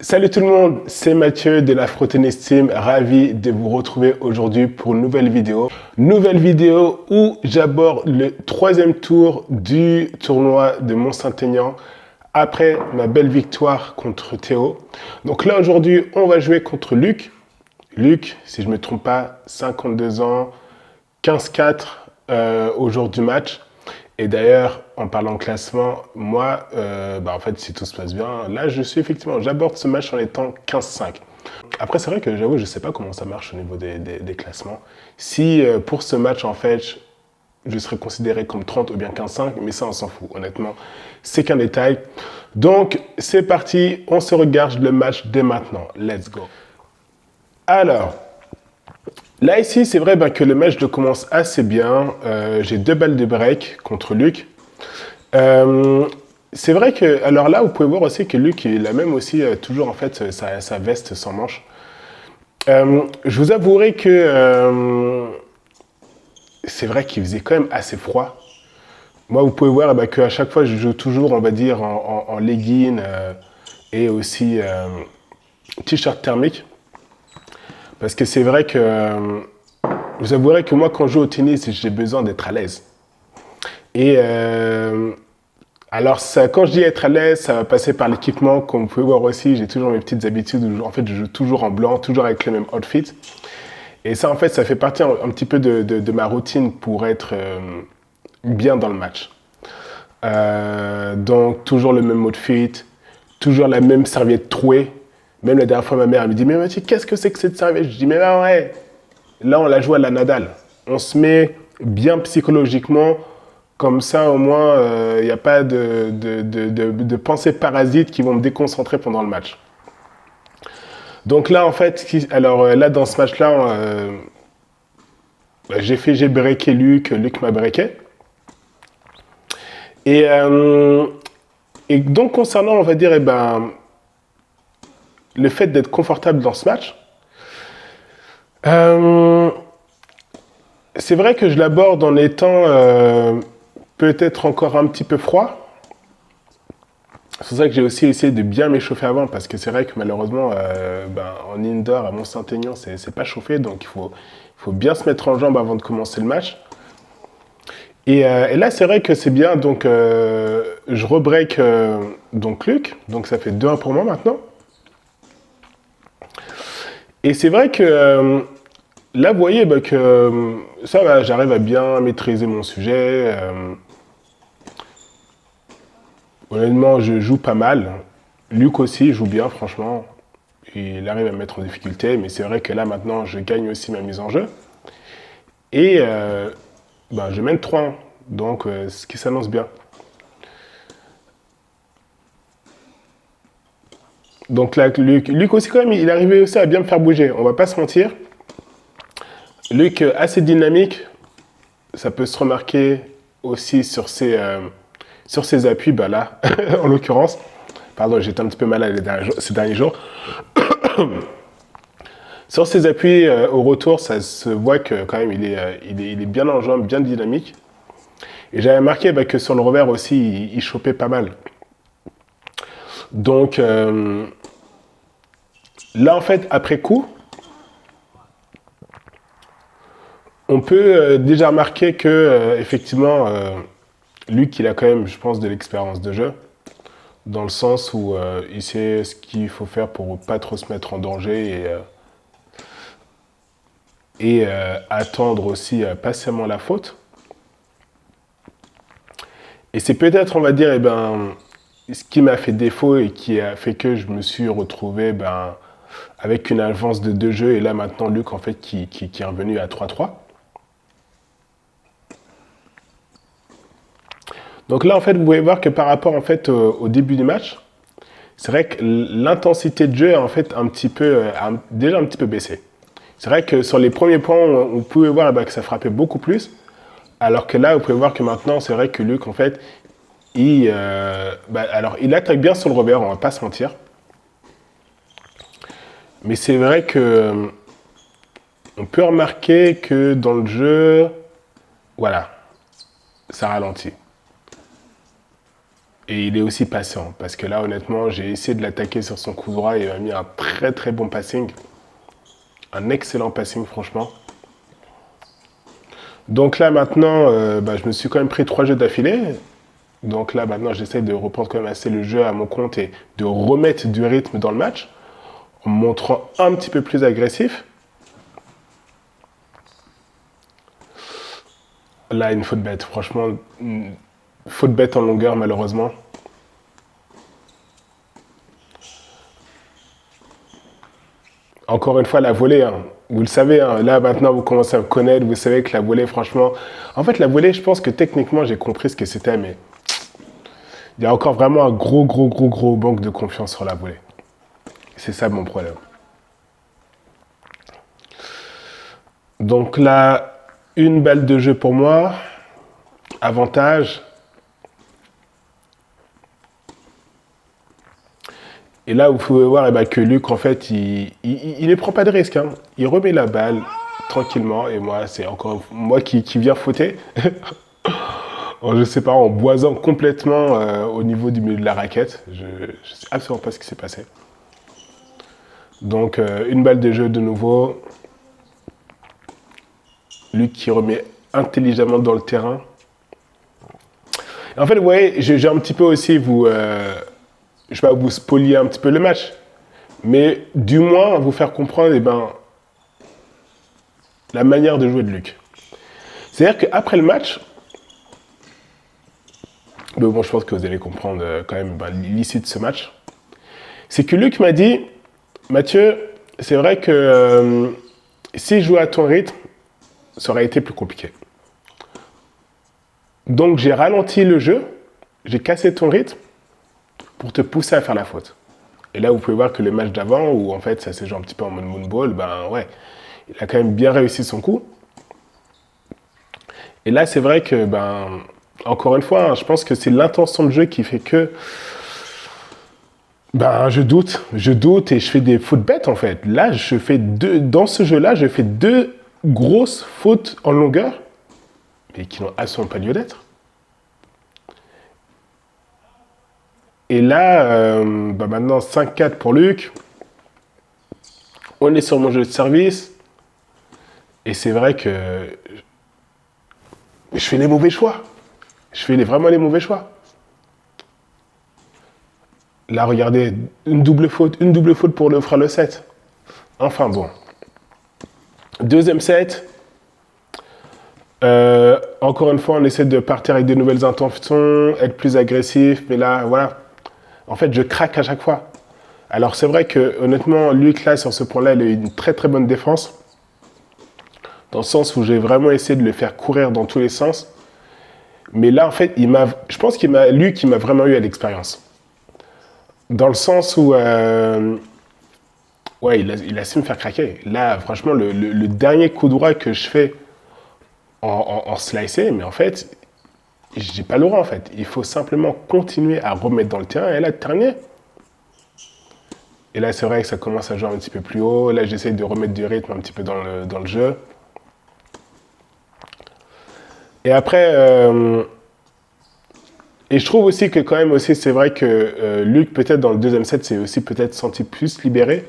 Salut tout le monde, c'est Mathieu de l'Afro Tennis Team, ravi de vous retrouver aujourd'hui pour une nouvelle vidéo. Nouvelle vidéo où j'aborde le troisième tour du tournoi de Mont-Saint-Aignan après ma belle victoire contre Théo. Donc là aujourd'hui, on va jouer contre Luc. Luc, si je ne me trompe pas, 52 ans, 15-4 au jour du match. Et d'ailleurs, en parlant de classement, moi, en fait, si tout se passe bien, là, j'aborde ce match en étant 15-5. Après, c'est vrai que j'avoue, je ne sais pas comment ça marche au niveau des classements. Si pour ce match, en fait, je serais considéré comme 30 ou bien 15-5, mais ça, on s'en fout, honnêtement. C'est qu'un détail. Donc, c'est parti, on se regarde le match dès maintenant. Let's go. Alors, là, ici, c'est vrai que le match commence assez bien. J'ai 2 balles de break contre Luc. C'est vrai que, alors là, vous pouvez voir aussi que Luc, il a même aussi toujours en fait sa veste sans manche. Je vous avouerai que c'est vrai qu'il faisait quand même assez froid. Moi, vous pouvez voir qu'à chaque fois, je joue toujours, on va dire, en legging et aussi t-shirt thermique. Parce que c'est vrai que vous avouerez que moi, quand je joue au tennis, j'ai besoin d'être à l'aise. Et alors, ça, quand je dis être à l'aise, ça va passer par l'équipement. Comme vous pouvez voir aussi, j'ai toujours mes petites habitudes où en fait, je joue toujours en blanc, toujours avec le même outfit. Et ça, en fait, ça fait partie un petit peu de ma routine pour être bien dans le match. Donc, toujours le même outfit, toujours la même serviette trouée. Même la dernière fois, ma mère elle me dit « Mais Mathieu, qu'est-ce que c'est que cette serviette ?» Je dis « Mais là, ouais, là, on la joue à la Nadal. On se met bien psychologiquement, comme ça, au moins, il n'y a pas de pensées parasites qui vont me déconcentrer pendant le match. » Donc là, en fait, là, dans ce match-là, j'ai breaké Luc, Luc m'a breaké. Et donc, concernant, on va dire, le fait d'être confortable dans ce match, c'est vrai que je l'aborde en étant peut-être encore un petit peu froid. C'est pour ça que j'ai aussi essayé de bien m'échauffer avant, parce que c'est vrai que malheureusement, en indoor, à Mont-Saint-Aignan, c'est pas chauffé, donc il faut bien se mettre en jambe avant de commencer le match. Et là, c'est vrai que c'est bien, donc je rebreak donc Luc, donc ça fait 2-1 pour moi maintenant. Et c'est vrai que là, vous voyez que ça va, j'arrive à bien maîtriser mon sujet. Honnêtement, je joue pas mal. Luc aussi joue bien, franchement. Il arrive à me mettre en difficulté, mais c'est vrai que là, maintenant, je gagne aussi ma mise en jeu. Et je mène 3-1, donc ce qui s'annonce bien. Donc là, Luc aussi, quand même, il arrivait aussi à bien me faire bouger. On va pas se mentir. Luc, assez dynamique, ça peut se remarquer aussi sur ses appuis, là, en l'occurrence. Pardon, j'étais un petit peu malade ces derniers jours. Sur ses appuis au retour, ça se voit que quand même il est bien en jambes, bien dynamique. Et j'avais remarqué que sur le revers aussi, il chopait pas mal. Donc là, en fait, après coup, on peut déjà remarquer que effectivement, Luc, il a quand même, je pense, de l'expérience de jeu, dans le sens où il sait ce qu'il faut faire pour pas trop se mettre en danger et attendre aussi patiemment la faute. Et c'est peut-être, on va dire, ce qui m'a fait défaut et qui a fait que je me suis retrouvé avec une avance de 2 jeux. Et là, maintenant, Luc, en fait, qui est revenu à 3-3. Donc là, en fait, vous pouvez voir que par rapport, en fait, au début du match, c'est vrai que l'intensité de jeu a, en fait, déjà un petit peu baissé. C'est vrai que sur les premiers points, on pouvait voir que ça frappait beaucoup plus. Alors que là, vous pouvez voir que maintenant, c'est vrai que Luc, en fait, il attaque bien sur le revers, on va pas se mentir. Mais c'est vrai que on peut remarquer que dans le jeu, voilà, ça ralentit. Et il est aussi patient. Parce que là, honnêtement, j'ai essayé de l'attaquer sur son coup droit. Il m'a mis un très très bon passing. Un excellent passing, franchement. Donc là, maintenant, je me suis quand même pris 3 jeux d'affilée. Donc là, maintenant, j'essaie de reprendre quand même assez le jeu à mon compte et de remettre du rythme dans le match. En me montrant un petit peu plus agressif. Là, une faute bête. Franchement, une faute bête en longueur, malheureusement. Encore une fois, la volée, hein. Vous le savez, hein, là maintenant vous commencez à me connaître, vous savez que la volée, franchement... En fait, la volée, je pense que techniquement, j'ai compris ce que c'était, mais il y a encore vraiment un gros manque de confiance sur la volée. C'est ça mon problème. Donc là, une balle de jeu pour moi. Avantage. Et là, vous pouvez voir que Luc, en fait, il ne prend pas de risque. Hein. Il remet la balle tranquillement. Et moi, c'est encore moi qui viens fauter. Je ne sais pas, en boisant complètement au niveau du milieu de la raquette. Je ne sais absolument pas ce qui s'est passé. Donc, une balle de jeu de nouveau. Luc qui remet intelligemment dans le terrain. Et en fait, vous voyez, j'ai un petit peu aussi je vais pas vous spolier un petit peu le match, mais du moins vous faire comprendre la manière de jouer de Luc. C'est-à-dire qu'après le match, mais bon, je pense que vous allez comprendre quand même l'issue de ce match, c'est que Luc m'a dit, Mathieu, c'est vrai que si je jouais à ton rythme, ça aurait été plus compliqué. Donc j'ai ralenti le jeu, j'ai cassé ton rythme pour te pousser à faire la faute. Et là, vous pouvez voir que le match d'avant, où en fait ça s'est joué un petit peu en mode moonball, il a quand même bien réussi son coup. Et là, c'est vrai que, encore une fois, hein, je pense que c'est l'intention de jeu qui fait que je doute et je fais des fautes bêtes en fait. Là, dans ce jeu-là, je fais 2 grosses fautes en longueur, mais qui n'ont absolument pas lieu d'être. Et là, maintenant 5-4 pour Luc. On est sur mon jeu de service. Et c'est vrai que je fais les mauvais choix. Je fais vraiment les mauvais choix. Là, regardez, une double faute pour le frère le 7. Enfin bon. Deuxième set. Encore une fois, on essaie de partir avec de nouvelles intentions, être plus agressif. Mais là, voilà. En fait, je craque à chaque fois. Alors, c'est vrai que, honnêtement, Luc, là, sur ce point-là, il a une très très bonne défense. Dans le sens où j'ai vraiment essayé de le faire courir dans tous les sens. Mais là, en fait, je pense Luc, il m'a vraiment eu à l'expérience. Dans le sens où, il a su me faire craquer. Là, franchement, le dernier coup droit que je fais en slicé, mais en fait, j'ai pas l'aura en fait. Il faut simplement continuer à remettre dans le terrain et là, terminer. Et là, c'est vrai que ça commence à jouer un petit peu plus haut. Là, j'essaie de remettre du rythme un petit peu dans le jeu. Et après, et je trouve aussi que quand même aussi, c'est vrai que Luc, peut-être dans le deuxième set, s'est aussi peut-être senti plus libéré.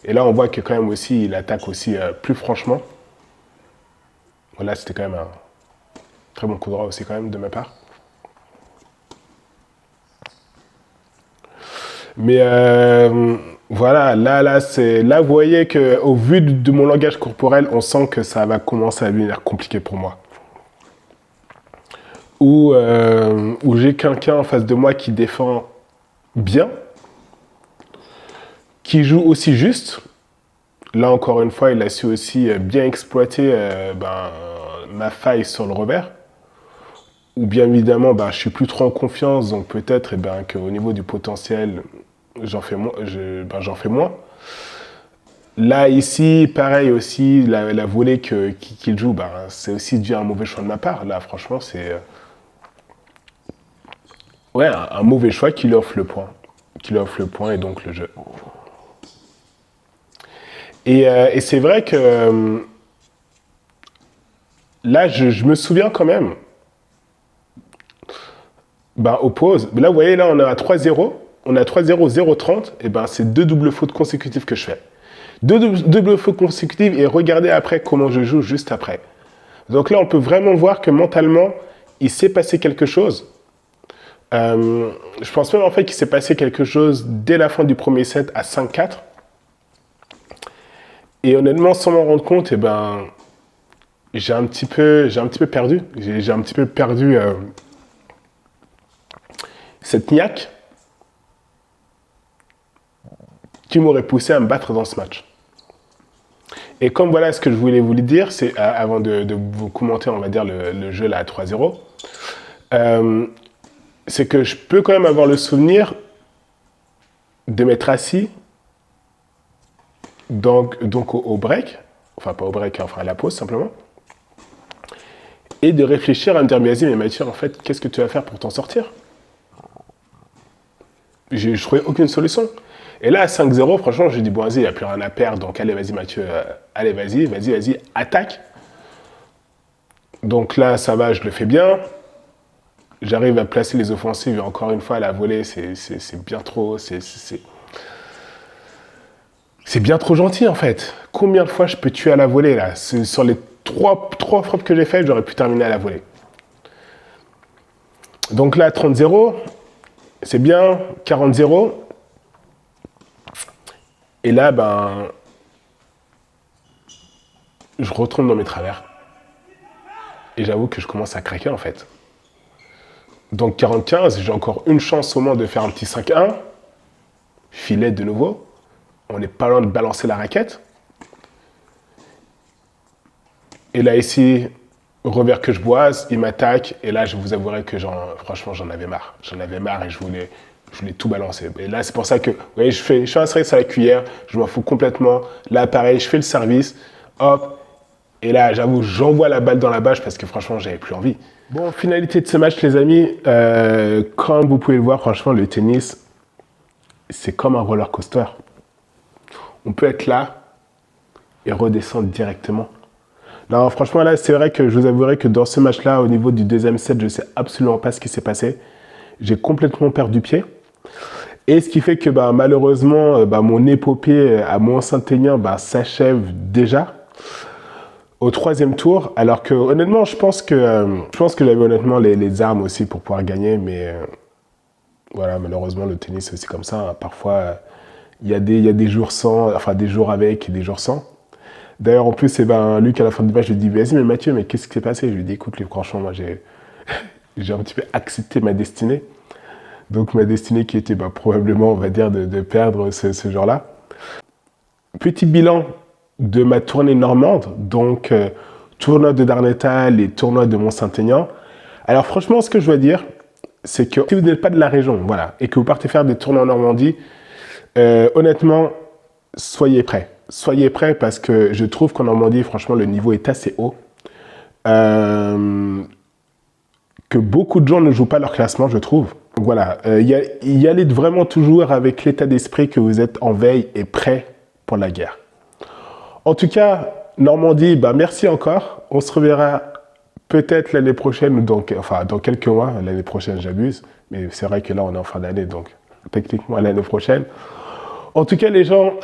Et là, on voit que quand même aussi, il attaque aussi plus franchement. Voilà, c'était quand même un très bon coup droit aussi quand même de ma part. Mais voilà, là, vous voyez qu'au vu de mon langage corporel, on sent que ça va commencer à devenir compliqué pour moi. Où j'ai quelqu'un en face de moi qui défend bien, qui joue aussi juste. Là, encore une fois, il a su aussi bien exploiter ma faille sur le revers. Ou bien évidemment, je suis plus trop en confiance, donc peut-être qu'au niveau du potentiel, j'en fais moins. Là, ici, pareil aussi, la volée qu'il joue, c'est aussi dû à un mauvais choix de ma part. Là, franchement, c'est un mauvais choix qui lui offre le point. Qui lui offre le point et donc le jeu. Et c'est vrai que là, je me souviens quand même ben, aux pauses, là, vous voyez, là, on est à 3-0. On est à 3-0, 0-30. Et ben, c'est 2 doubles fautes consécutives que je fais. Deux doubles fautes consécutives et regardez après comment je joue juste après. Donc là, on peut vraiment voir que mentalement, il s'est passé quelque chose. Je pense même en fait qu'il s'est passé quelque chose dès la fin du premier set à 5-4. Et honnêtement, sans m'en rendre compte, eh ben, j'ai un petit peu perdu. J'ai un petit peu perdu cette niaque qui m'aurait poussé à me battre dans ce match. Et comme voilà ce que je voulais vous le dire, c'est avant de vous commenter, on va dire, le jeu là à 3-0, c'est que je peux quand même avoir le souvenir de m'être assis donc au break, enfin pas au break, enfin à la pause simplement, et de réfléchir à me dire, mais vas-y, mais Mathieu, en fait, qu'est-ce que tu vas faire pour t'en sortir? Je trouvais aucune solution. Et là, à 5-0, franchement, j'ai dit, bon, vas-y, il n'y a plus rien à perdre, donc allez, vas-y, Mathieu, allez, vas-y, attaque. Donc là, ça va, je le fais bien. J'arrive à placer les offensives, et encore une fois, à la volée, c'est bien trop, c'est bien trop gentil, en fait. Combien de fois je peux tuer à la volée, là? Sur les trois frappes que j'ai faites, j'aurais pu terminer à la volée. Donc là, 30-0, c'est bien, 40-0. Et là, ben, je retourne dans mes travers. Et j'avoue que je commence à craquer, en fait. Donc 40-15, j'ai encore une chance au moins de faire un petit 5-1. Filet de nouveau. On n'est pas loin de balancer la raquette. Et là, ici, revers que je boise, il m'attaque. Et là, je vous avouerai que franchement, j'en avais marre. J'en avais marre et je voulais tout balancer. Et là, c'est pour ça que, vous voyez, je fais un service à la cuillère. Je m'en fous complètement. Là, pareil, je fais le service. Hop. Et là, j'avoue, j'envoie la balle dans la bâche parce que franchement, j'avais plus envie. Bon, finalité de ce match, les amis. Comme vous pouvez le voir, franchement, le tennis, c'est comme un roller coaster. On peut être là et redescendre directement. Non, franchement, là, c'est vrai que je vous avouerai que dans ce match-là, au niveau du deuxième set, je ne sais absolument pas ce qui s'est passé. J'ai complètement perdu pied. Et ce qui fait que malheureusement, mon épopée à Mont-Saint-Aignan s'achève déjà au troisième tour. Alors que honnêtement, je pense que j'avais honnêtement les armes aussi pour pouvoir gagner. Mais voilà, malheureusement, le tennis, c'est aussi comme ça. Hein. Parfois, il y a des jours sans, enfin des jours avec et des jours sans. D'ailleurs, en plus, Luc, à la fin du match, je lui dis, vas-y, mais Mathieu, mais qu'est-ce qui s'est passé? Je lui dis, écoute, franchement, moi, j'ai un petit peu accepté ma destinée. Donc, ma destinée qui était probablement, on va dire, de perdre ce jour-là. Petit bilan de ma tournée normande, donc tournoi de Darnétal et tournoi de Mont-Saint-Aignan. Alors, franchement, ce que je dois dire, c'est que si vous n'êtes pas de la région, voilà, et que vous partez faire des tournois en Normandie, honnêtement, soyez prêts. Soyez prêts parce que je trouve qu'en Normandie, franchement, le niveau est assez haut. Que beaucoup de gens ne jouent pas leur classement, je trouve. Donc voilà, y aller vraiment toujours avec l'état d'esprit que vous êtes en veille et prêt pour la guerre. En tout cas, Normandie, merci encore. On se reverra peut-être l'année prochaine, ou dans quelques mois. L'année prochaine, j'abuse. Mais c'est vrai que là, on est en fin d'année, donc techniquement l'année prochaine. En tout cas, les gens,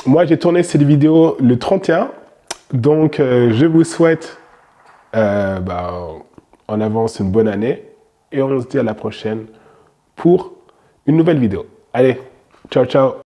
moi, j'ai tourné cette vidéo le 31. Donc, je vous souhaite en avance une bonne année. Et on se dit à la prochaine pour une nouvelle vidéo. Allez, ciao, ciao.